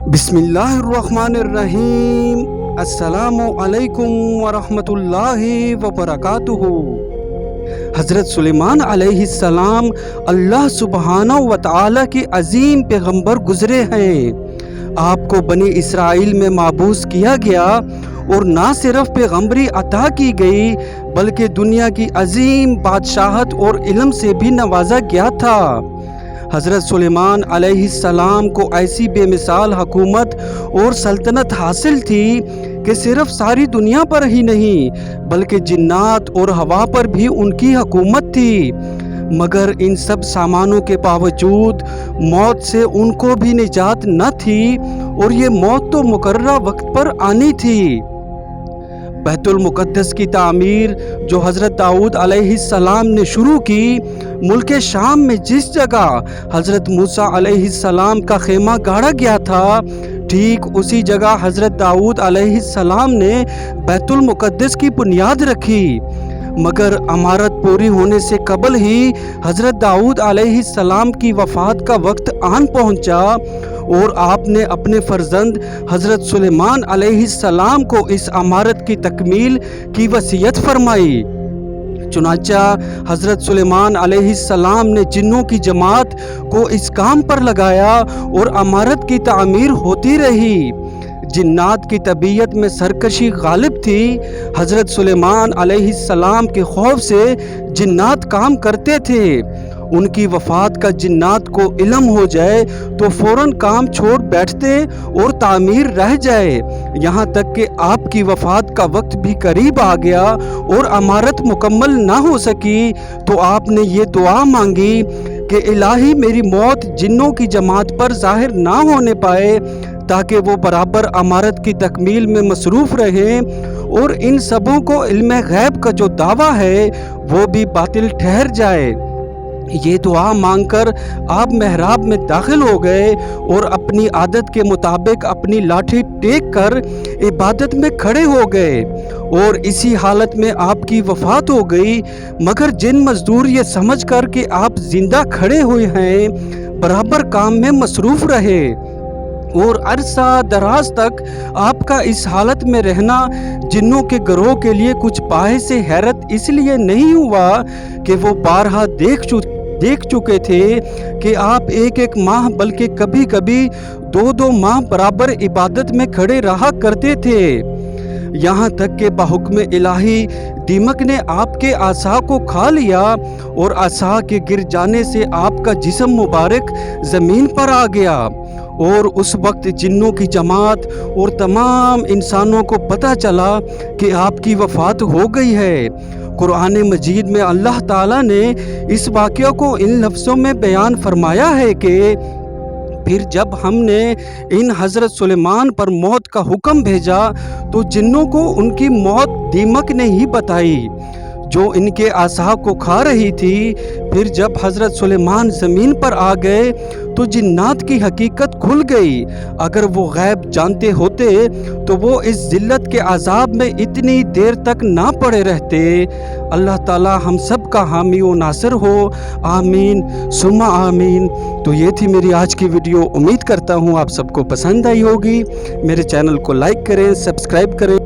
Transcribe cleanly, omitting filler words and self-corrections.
بسم اللہ الرحمن الرحیم۔ السلام علیکم ورحمۃ اللہ وبرکاتہ۔ حضرت سلیمان علیہ السلام اللہ سبحانہ و تعالی کے عظیم پیغمبر گزرے ہیں۔ آپ کو بنی اسرائیل میں مبعوث کیا گیا اور نہ صرف پیغمبری عطا کی گئی بلکہ دنیا کی عظیم بادشاہت اور علم سے بھی نوازا گیا تھا۔ حضرت سلیمان علیہ السلام کو ایسی بے مثال حکومت اور سلطنت حاصل تھی کہ صرف ساری دنیا پر ہی نہیں بلکہ جنات اور ہوا پر بھی ان کی حکومت تھی، مگر ان سب سامانوں کے باوجود موت سے ان کو بھی نجات نہ تھی، اور یہ موت تو مقررہ وقت پر آنی تھی۔ بیت المقدس کی تعمیر جو حضرت داؤد علیہ السلام نے شروع کی، ملک شام میں جس جگہ حضرت موسیٰ علیہ السلام کا خیمہ گاڑا گیا تھا، ٹھیک اسی جگہ حضرت داؤد علیہ السلام نے بیت المقدس کی بنیاد رکھی، مگر عمارت پوری ہونے سے قبل ہی حضرت داؤد علیہ السلام کی وفات کا وقت آن پہنچا، اور آپ نے اپنے فرزند حضرت سلیمان علیہ السلام کو اس عمارت کی تکمیل کی وصیت فرمائی۔ چنانچہ حضرت سلیمان علیہ السلام نے جنوں کی جماعت کو اس کام پر لگایا اور عمارت کی تعمیر ہوتی رہی۔ جنات کی طبیعت میں سرکشی غالب تھی۔ حضرت سلیمان علیہ السلام کے خوف سے جنات کام کرتے تھے۔ ان کی وفات کا جنات کو علم ہو جائے تو فوراً کام چھوڑ بیٹھتے اور تعمیر رہ جائے، یہاں تک کہ آپ کی وفات کا وقت بھی قریب آ گیا اور عمارت مکمل نہ ہو سکی تو آپ نے یہ دعا مانگی کہ الہی میری موت جنوں کی جماعت پر ظاہر نہ ہونے پائے تاکہ وہ برابر عمارت کی تکمیل میں مصروف رہیں اور ان سبوں کو علم غیب کا جو دعویٰ ہے وہ بھی باطل ٹھہر جائے۔ یہ دعا مانگ کر آپ محراب میں داخل ہو گئے اور اپنی عادت کے مطابق اپنی لاٹھی ٹیک کر عبادت میں کھڑے ہو گئے، اور اسی حالت میں آپ کی وفات ہو گئی، مگر جن مزدور یہ سمجھ کر کہ آپ زندہ کھڑے ہوئے ہیں برابر کام میں مصروف رہے، اور عرصہ دراز تک آپ کا اس حالت میں رہنا جنوں کے گروہ کے لیے کچھ باعث حیرت اس لیے نہیں ہوا کہ وہ بارہا دیکھ چکے تھے کہ آپ ایک ماہ بلکہ کبھی کبھی 2 ماہ برابر عبادت میں کھڑے رہا کرتے تھے، یہاں تک کہ بحکم الہی دیمک نے آپ کے عصا کو کھا لیا اور عصا کے گر جانے سے آپ کا جسم مبارک زمین پر آ گیا، اور اس وقت جنوں کی جماعت اور تمام انسانوں کو پتہ چلا کہ آپ کی وفات ہو گئی ہے۔ قرآن مجید میں اللہ تعالیٰ نے اس واقعہ کو ان لفظوں میں بیان فرمایا ہے کہ پھر جب ہم نے ان حضرت سلیمان پر موت کا حکم بھیجا تو جنوں کو ان کی موت دیمک نے ہی بتائی جو ان کے عصا کو کھا رہی تھی۔ پھر جب حضرت سلیمان زمین پر آ گئے تو جنات کی حقیقت کھل گئی، اگر وہ غیب جانتے ہوتے تو وہ اس ذلت کے عذاب میں اتنی دیر تک نہ پڑے رہتے۔ اللہ تعالی ہم سب کا حامی و ناصر ہو، آمین ثم آمین۔ تو یہ تھی میری آج کی ویڈیو، امید کرتا ہوں آپ سب کو پسند آئی ہوگی۔ میرے چینل کو لائک کریں، سبسکرائب کریں۔